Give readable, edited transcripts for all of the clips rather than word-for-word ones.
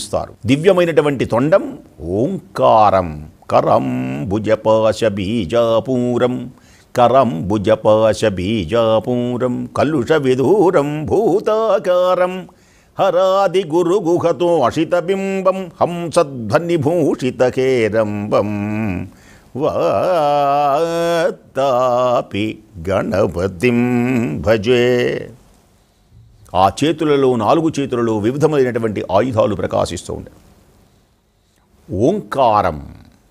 పిలుస్తారు. దివ్యమైనటువంటి తొండం ఓంకారం. కరం భుజపాశ బీజాపూరం, కరం భుజపాశ బీజాపూరం, కలుష విదూరం భూతాకారం, హరాది గురుగుహతో అషితబింబం, హంసధ్వనిభూషితకేరంబం, వాతాపి గణపతిం భజే. ఆ చేతులలో, 4 చేతులలో వివిధమైనటువంటి ఆయుధాలు ప్రకాశిస్తూ ఉంటాయి. ఓంకారం,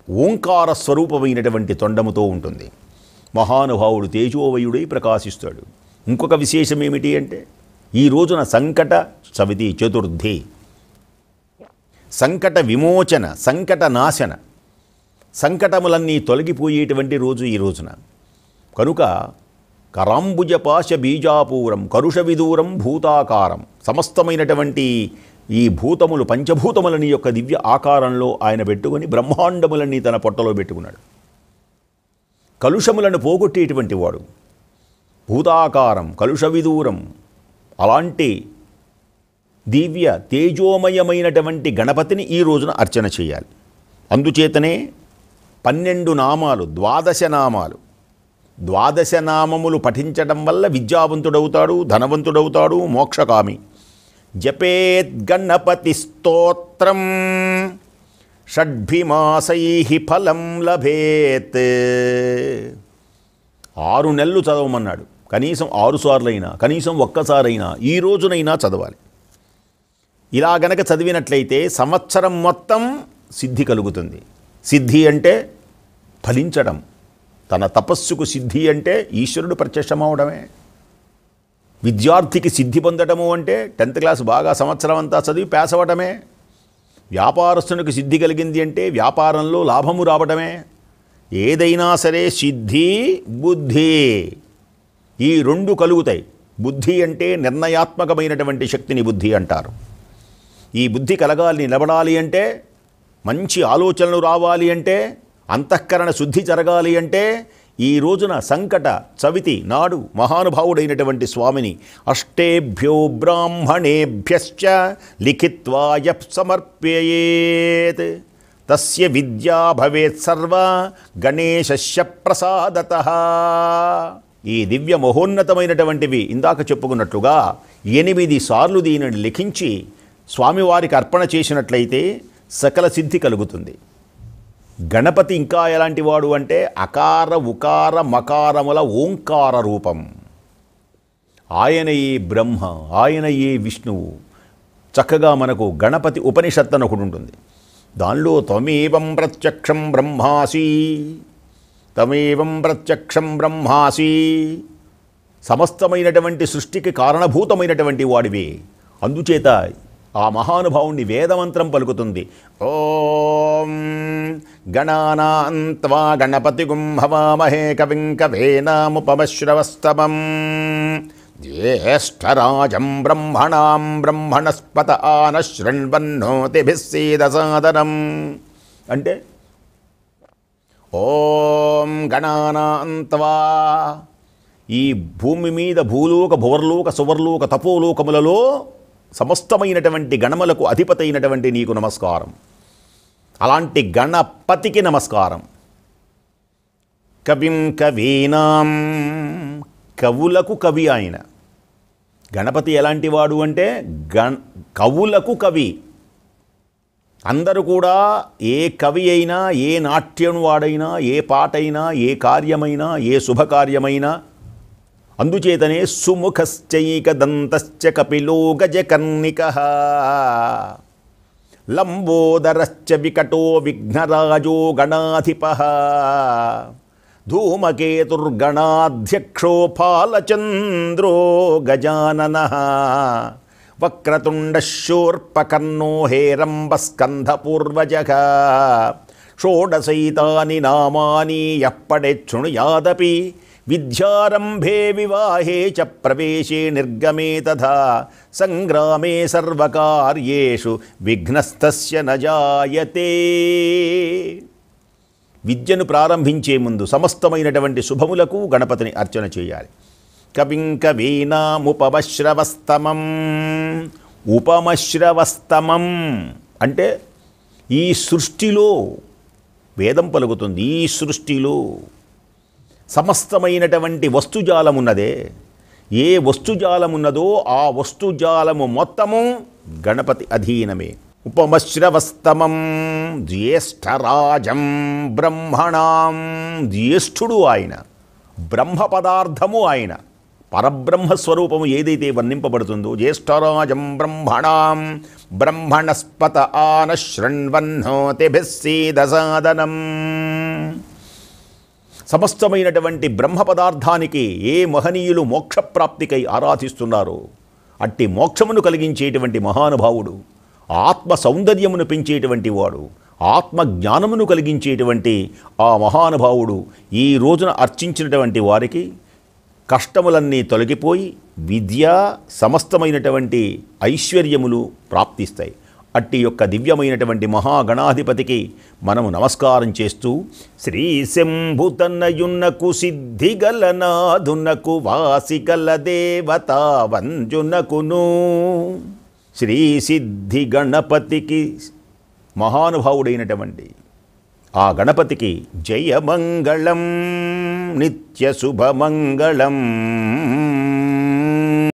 ఓంకార స్వరూపమైనటువంటి తొండముతో ఉంటుంది. మహానుభావుడు తేజోవయుడై ప్రకాశిస్తాడు. ఇంకొక విశేషం ఏమిటి అంటే, ఈ రోజున సంకట చవితి చతుర్థి, సంకట విమోచన, సంకట నాశన, సంకటములన్నీ తొలగిపోయేటువంటి రోజు ఈ రోజున. కనుక కరాంబుజపాశ బీజాపూరం, కరుష విదూరం భూతాకారం, సమస్తమైనటువంటి ఈ భూతములు, పంచభూతములని యొక్క దివ్య ఆకారంలో ఆయన పెట్టుకొని బ్రహ్మాండములన్నీ తన పొట్టలో పెట్టుకున్నాడు. కలుషములను పోగొట్టేటువంటి వాడు భూతాకారం, కలుష విదూరం. అలాంటి దివ్య తేజోమయమైనటువంటి గణపతిని ఈ రోజున అర్చన చేయాలి. అందుచేతనే 12 నామాలు, 12 నామాలు, 12 నామములు పఠించడం వల్ల విద్యావంతుడవుతాడు, ధనవంతుడవుతాడు, మోక్షకామి. జపేత్ గణపతి స్తోత్రం షడ్భిమాసై ఫలం లభేత్. 6 నెలలు చదవమన్నాడు. కనీసం 6 సార్లైనా, కనీసం ఒక్కసారైనా ఈ రోజునైనా చదవాలి. ఇలా గనక చదివినట్లయితే సంవత్సరం మొత్తం సిద్ధి కలుగుతుంది. సిద్ధి అంటే ఫలించడం. తన తపస్సుకు సిద్ధి అంటే ఈశ్వరుడు ప్రత్యక్షమవడమే. విద్యార్థికి సిద్ధి పొందడము అంటే 10th క్లాస్ బాగా సంవత్సరం అంతా చదివి పాస్ అవ్వడమే. వ్యాపారస్తునికి సిద్ధి కలిగింది అంటే వ్యాపారంలో లాభము రావడమే. ఏదైనా సరే సిద్ధి, బుద్ధి, ఈ 2 కలుగుతాయి. బుద్ధి అంటే నిర్ణయాత్మకమైనటువంటి శక్తిని బుద్ధి అంటారు. ఈ బుద్ధి కలగాలి, నిలబడాలి అంటే, మంచి ఆలోచనలు రావాలి అంటే, అంతఃకరణ శుద్ధి జరగాలి అంటే, ఈ రోజున సంకట చవితి నాడు మహానుభావుడైనటువంటి స్వామిని అష్టేభ్యో బ్రాహ్మణేభ్యశ్చ లిఖిత్వా యః సమర్పయేత్ తస్య విద్యా భవేత్ సర్వా గణేశస్య ప్రసాదతః. ఈ దివ్య మహోన్నతమైనటువంటివి ఇందాక చెప్పుకున్నట్లుగా 8 సార్లు దీనిని లిఖించి స్వామివారికి అర్పణ చేసినట్లయితే సకల సిద్ధి కలుగుతుంది. గణపతి ఇంకా ఎలాంటి వాడు అంటే అకార ఉకార మకారముల ఓంకార రూపం. ఆయనయే బ్రహ్మ, ఆయనయే విష్ణువు. చక్కగా మనకు గణపతి ఉపనిషత్తు ఒకటి ఉంటుంది. దానిలో త్వమేవం ప్రత్యక్షం బ్రహ్మాసి, తమేవం ప్రత్యక్షం బ్రహ్మాసి, సమస్తమైనటువంటి సృష్టికి కారణభూతమైనటువంటి వాడివే. అందుచేత ఆ మహానుభావుణ్ణి వేదమంత్రం పలుకుతుంది. ఓం గణానాం త్వా గణపతిగుం హవామహే కవిం కవేనాముపమశ్రవస్తమం జ్యేష్ఠరాజం బ్రహ్మణాం బ్రహ్మణస్పత ఆనశృణ్వన్నోతిభిः సీదసాదనం. అంటే ఓం గణానాం త్వా, ఈ భూమి మీద భూలోక, భువర్లోక, సువర్లోక, తపోలోకములలో సమస్తమైనటువంటి గణములకు అధిపతి అయినటువంటి నీకు నమస్కారం. అలాంటి గణపతికి నమస్కారం. కవిం కవీనాం, కవులకు కవి ఆయన. గణపతి ఎలాంటి వాడు అంటే కవులకు కవి. అందరూ కూడా ఏ కవి అయినా, ఏ నాట్యం వాడైనా, ఏ పాటైనా, ఏ కార్యమైనా, ఏ శుభకార్యమైనా, అందుచేతనే సుముఖశ్చైకదంతశ్చ కపిలో గజకర్ణికః లంబోదరశ్చ వికటో విఘ్నరాజో గణాధిపః ధూమకేతుర్గణాధ్యక్షో ఫాలచంద్రో గజాననః వక్రతుండ శూర్పకర్ణో హేరంబస్కంధపూర్వజః షోడశైతాని నామాని యః పఠేత్ శృణుయాదపి విద్యారంభే వివాహే చ ప్రవేశే నిర్గమే తథా సంగ్రామే సర్వకార్యేషు విఘ్నస్తస్య న జాయతే. విద్యను ప్రారంభించే ముందు సమస్తమైనటువంటి శుభములకు గణపతిని అర్చన చేయాలి. కవిం కవీనాముపమశ్రవస్తమం. ఉపమశ్రవస్తమం అంటే ఈ సృష్టిలో వేదం పలుకుతుంది, ఈ సృష్టిలో సమస్తమైనటువంటి వస్తుజాలమున్నదే, ఏ వస్తుజాలమున్నదో ఆ వస్తుజాలము మొత్తము గణపతి అధీనమే. ఉపమశ్రవస్తమం జ్యేష్ఠరాజం బ్రహ్మణాం, జ్యేష్ఠుడు ఆయన, బ్రహ్మ పదార్థము ఆయన, పరబ్రహ్మస్వరూపము ఏదైతే వర్ణింపబడుతుందో, జ్యేష్ఠరాజం బ్రహ్మణాం బ్రహ్మణస్పత ఆన శృణ్వన్నోతిభిస్సీదసాదనం. సమస్తమైనటువంటి బ్రహ్మ పదార్థానికి ఏ మహనీయులు మోక్షప్రాప్తికై ఆరాధిస్తున్నారో అట్టి మోక్షమును కలిగించేటువంటి మహానుభావుడు, ఆత్మ సౌందర్యమును పెంచేటువంటి వాడు, ఆత్మ జ్ఞానమును కలిగించేటువంటి ఆ మహానుభావుడు ఈ రోజున అర్చించినటువంటి వారికి కష్టములన్నీ తొలగిపోయి విద్య సమస్తమైనటువంటి ఐశ్వర్యములు ప్రాప్తిస్తాయి. అట్టి యొక్క దివ్యమైనటువంటి మహాగణాధిపతికి మనము నమస్కారం చేస్తూ, శ్రీ శంభుతన్నయున్నకు సిద్ధిగలనాదునకు వాసిగల దేవతా వంజునకును, శ్రీ సిద్ధి గణపతికి మహానుభావుడైనటువంటి ఆ గణపతికి జయమంగళం నిత్య శుభమంగళం.